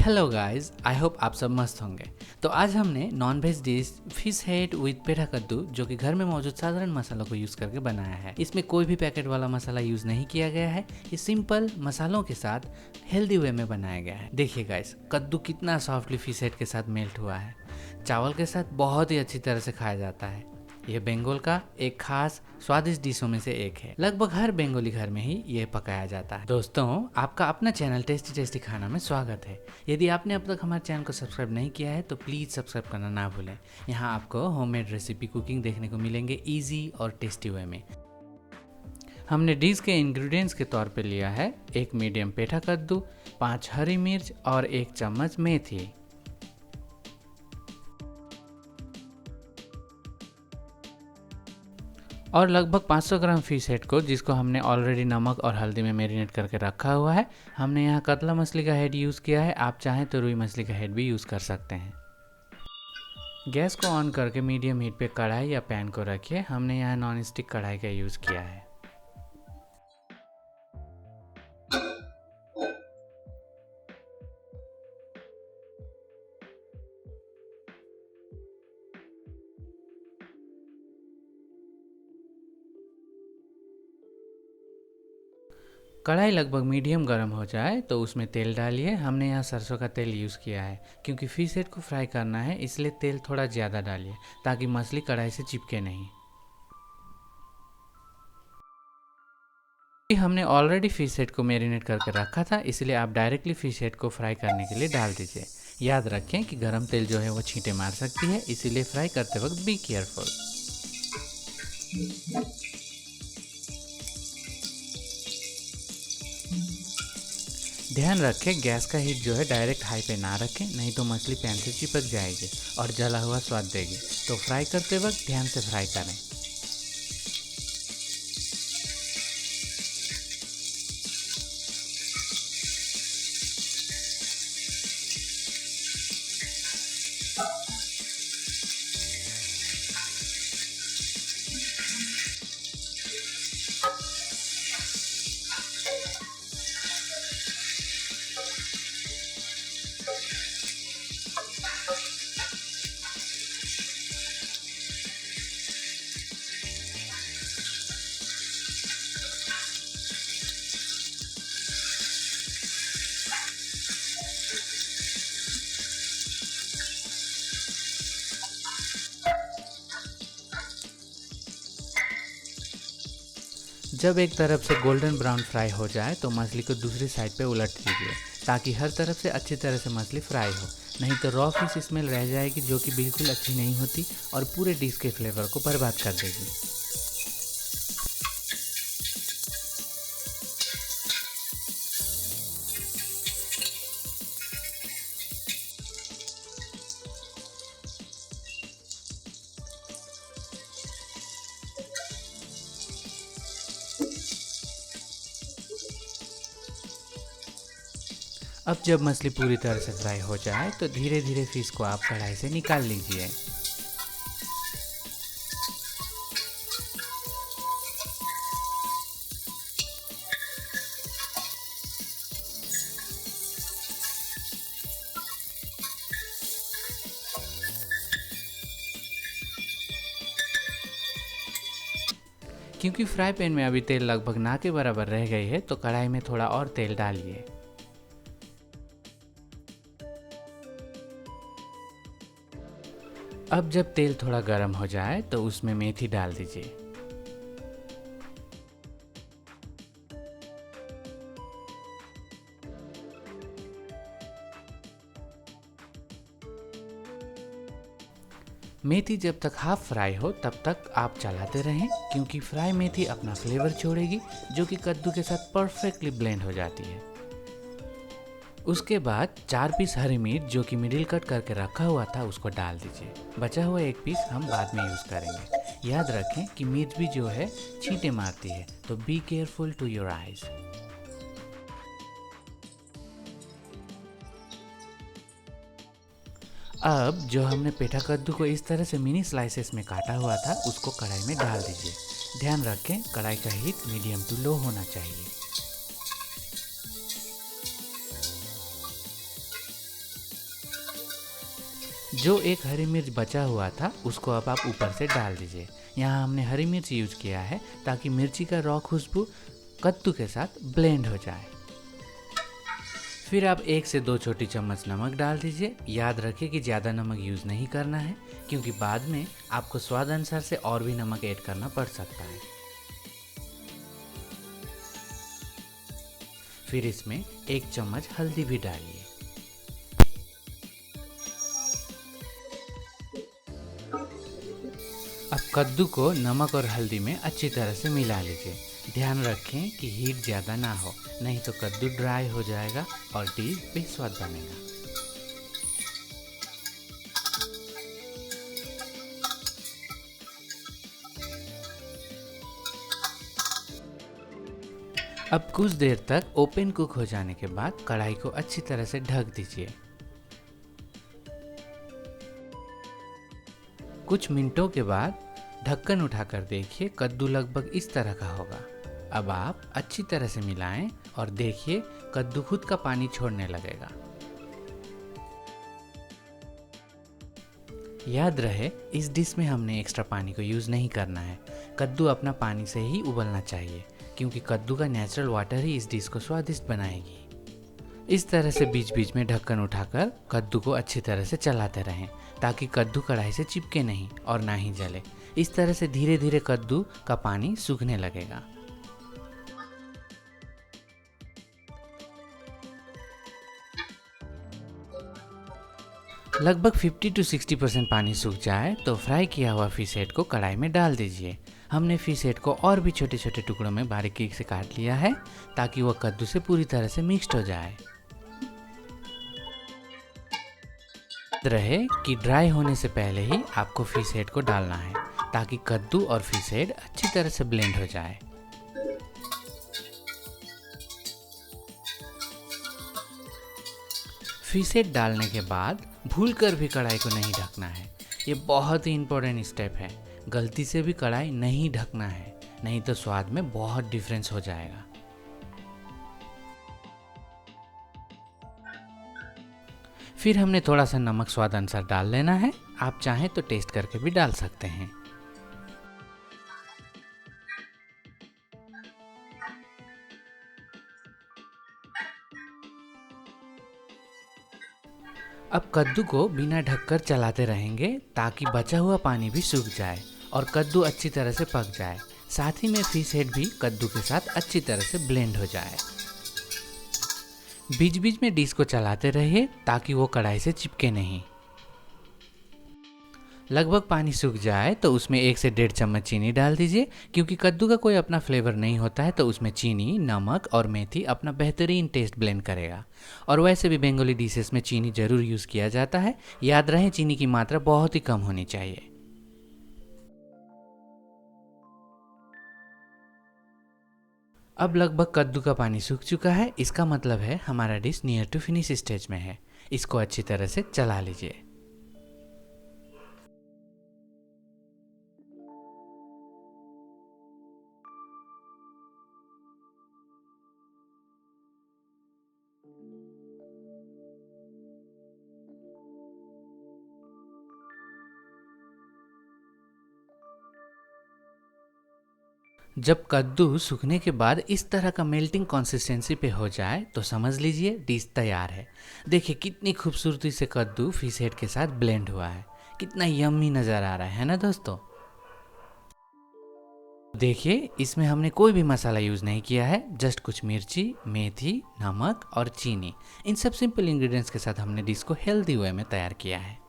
Hello guys, I hope आप सब मस्त होंगे। तो आज हमने non veg dish fish head with पेठा कद्दू जो कि घर में मौजूद साधारण मसालों को यूज़ करके बनाया है। इसमें कोई भी पैकेट वाला मसाला यूज़ नहीं किया गया है। ये सिंपल मसालों के साथ हेल्दी वे में बनाया गया है। देखिए गाइस, कद्दू कितना सॉफ्टली फिश हेड के साथ मेल्ट हुआ है। चावल के साथ बहुत ही अच्छी तरह से खाया जाता है। यह बंगाल का एक खास स्वादिष्ट डिशों में से एक है। लगभग हर बंगाली घर में ही ये पकाया जाता है। दोस्तों, आपका अपना चैनल टेस्टी टेस्टी खाना में स्वागत है। यदि आपने अब तक हमारे चैनल को सब्सक्राइब नहीं किया है तो प्लीज़ सब्सक्राइब करना ना भूलें। यहाँ आपको होममेड रेसिपी कुकिंग देखने को मिलेंगे ईजी और टेस्टी वे में। हमने डिश के इंग्रेडिएंट्स के तौर पे लिया है 1 मीडियम पेठा कद्दू, 5 हरी मिर्च और 1 चम्मच मेथी। और लगभग 500 ग्राम फिश हेड को, जिसको हमने ऑलरेडी नमक और हल्दी में मैरिनेट करके रखा हुआ है। हमने यहाँ कतला मछली का हेड यूज़ किया है। आप चाहें तो रुई मछली का हेड भी यूज़ कर सकते हैं। गैस को ऑन करके मीडियम हीट पे कढ़ाई या पैन को रखिए। हमने यहाँ नॉन स्टिक कढ़ाई का यूज़ किया है। कढ़ाई लगभग मीडियम गर्म हो जाए तो उसमें तेल डालिए। हमने यहाँ सरसों का तेल यूज़ किया है। क्योंकि फिश हेड को फ्राई करना है इसलिए तेल थोड़ा ज़्यादा डालिए ताकि मछली कढ़ाई से चिपके नहीं। हमने ऑलरेडी फिश हेड को मैरिनेट करके रखा था, इसलिए आप डायरेक्टली फिश हेड को फ्राई करने के लिए डाल दीजिए। याद रखें कि गरम तेल जो है वो छींटे मार सकती है, इसीलिए फ्राई करते वक्त बी केयरफुल। ध्यान रखें गैस का हीट जो है डायरेक्ट हाई पे ना रखें, नहीं तो मछली पैन से चिपक जाएगी और जला हुआ स्वाद देगी। तो फ्राई करते वक्त ध्यान से फ्राई करें। जब एक तरफ से गोल्डन ब्राउन फ्राई हो जाए तो मछली को दूसरी साइड पे उलट दीजिए ताकि हर तरफ से अच्छी तरह से मछली फ्राई हो। नहीं तो रॉ फिश स्मेल रह जाएगी जो कि बिल्कुल अच्छी नहीं होती और पूरे डिश के फ्लेवर को बर्बाद कर देगी। अब जब मछली पूरी तरह से फ्राई हो जाए तो धीरे धीरे फिश को आप कढ़ाई से निकाल लीजिए। क्योंकि फ्राई पैन में अभी तेल लगभग ना के बराबर रह गई है तो कढ़ाई में थोड़ा और तेल डालिए। अब जब तेल थोड़ा गर्म हो जाए तो उसमें मेथी डाल दीजिए। मेथी जब तक हाफ फ्राई हो तब तक आप चलाते रहें, क्योंकि फ्राई मेथी अपना फ्लेवर छोड़ेगी जो कि कद्दू के साथ परफेक्टली ब्लेंड हो जाती है। उसके बाद 4 पीस हरी मिर्च जो कि मिडिल कट करके रखा हुआ था उसको डाल दीजिए। बचा हुआ 1 पीस हम बाद में यूज़ करेंगे। याद रखें कि मिर्च भी जो है छींटे मारती है, तो be careful to your eyes. अब जो हमने पेठा कद्दू को इस तरह से मिनी स्लाइसेस में काटा हुआ था उसको कढ़ाई में डाल दीजिए। ध्यान रखें कढ़ाई का हीट मीडियम टू लो होना चाहिए। जो एक हरी मिर्च बचा हुआ था उसको अब आप ऊपर से डाल दीजिए। यहाँ हमने हरी मिर्च यूज किया है ताकि मिर्ची का रॉ खुशबू कद्दू के साथ ब्लेंड हो जाए। फिर आप 1 से 2 छोटी चम्मच नमक डाल दीजिए। याद रखिए कि ज़्यादा नमक यूज़ नहीं करना है क्योंकि बाद में आपको स्वाद अनुसार से और भी नमक ऐड करना पड़ सकता है। फिर इसमें 1 चम्मच हल्दी भी डालिए। अब कद्दू को नमक और हल्दी में अच्छी तरह से मिला लीजिए। ध्यान रखें कि हीट ज़्यादा ना हो, नहीं तो कद्दू ड्राई हो जाएगा और डिश बेस्वाद बनेगा। अब कुछ देर तक ओपन कुक हो जाने के बाद कढ़ाई को अच्छी तरह से ढक दीजिए। कुछ मिनटों के बाद ढक्कन उठाकर देखिए, कद्दू लगभग इस तरह का होगा। अब आप अच्छी तरह से मिलाएं और देखिए कद्दू खुद का पानी छोड़ने लगेगा। याद रहे इस डिश में हमने एक्स्ट्रा पानी को यूज़ नहीं करना है। कद्दू अपना पानी से ही उबलना चाहिए क्योंकि कद्दू का नेचुरल वाटर ही इस डिश को स्वादिष्ट बनाएगी। इस तरह से बीच बीच में ढक्कन उठाकर कद्दू को अच्छी तरह से चलाते रहें ताकि कद्दू कढ़ाई से चिपके नहीं और ना ही जले। इस तरह से धीरे धीरे कद्दू का पानी सूखने लगेगा। लगभग 50 to 60% पानी सूख जाए तो फ्राई किया हुआ फिश हेड को कढ़ाई में डाल दीजिए। हमने फिश हेड को और भी छोटे छोटे टुकड़ों में बारीकी से काट लिया है ताकि वह कद्दू से पूरी तरह से मिक्स्ड हो जाए। रहे कि ड्राई होने से पहले ही आपको फिश हेड को डालना है ताकि कद्दू और फिश हेड अच्छी तरह से ब्लेंड हो जाए। फिश हेड डालने के बाद भूलकर भी कढ़ाई को नहीं ढकना है। ये बहुत ही इम्पोर्टेंट स्टेप है। गलती से भी कढ़ाई नहीं ढकना है, नहीं तो स्वाद में बहुत डिफरेंस हो जाएगा। फिर हमने थोड़ा सा नमक स्वाद अनुसार डाल लेना है। आप चाहें तो टेस्ट करके भी डाल सकते हैं। अब कद्दू को बिना ढककर चलाते रहेंगे ताकि बचा हुआ पानी भी सूख जाए और कद्दू अच्छी तरह से पक जाए। साथ ही में फिश हेड भी कद्दू के साथ अच्छी तरह से ब्लेंड हो जाए। बीच बीच में डिश को चलाते रहिए ताकि वो कढ़ाई से चिपके नहीं। लगभग पानी सूख जाए तो उसमें 1 से 1.5 चम्मच चीनी डाल दीजिए। क्योंकि कद्दू का कोई अपना फ्लेवर नहीं होता है तो उसमें चीनी, नमक और मेथी अपना बेहतरीन टेस्ट ब्लेंड करेगा। और वैसे भी बंगाली डिशेस में चीनी जरूर यूज़ किया जाता है। याद रहे चीनी की मात्रा बहुत ही कम होनी चाहिए। अब लगभग कद्दू का पानी सूख चुका है। इसका मतलब है हमारा dish near to finish stage में है। इसको अच्छी तरह से चला लीजिए। जब कद्दू सूखने के बाद इस तरह का मेल्टिंग कंसिस्टेंसी पे हो जाए तो समझ लीजिए डिश तैयार है। देखिए कितनी खूबसूरती से कद्दू फिश हेड के साथ ब्लेंड हुआ है। कितना यम्मी नज़र आ रहा है ना दोस्तों। देखिए इसमें हमने कोई भी मसाला यूज़ नहीं किया है। जस्ट कुछ मिर्ची, मेथी, नमक और चीनी, इन सब सिंपल इंग्रेडिएंट्स के साथ हमने डिश को हेल्दी वे में तैयार किया है।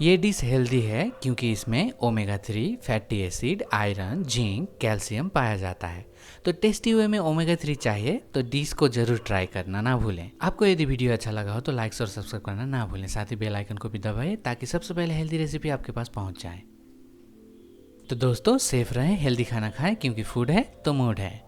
ये डिश हेल्दी है क्योंकि इसमें omega 3 fatty acid, iron, zinc, calcium पाया जाता है। तो टेस्टी वे में ओमेगा 3 चाहिए तो डिश को जरूर ट्राई करना ना भूलें। आपको यदि वीडियो अच्छा लगा हो तो लाइक और सब्सक्राइब करना ना भूलें। साथ ही बेल आइकन को भी दबाएं ताकि सबसे पहले हेल्दी रेसिपी आपके पास पहुंच जाए। तो दोस्तों सेफ रहें, हेल्दी खाना खाएं क्योंकि फूड है तो मूड है।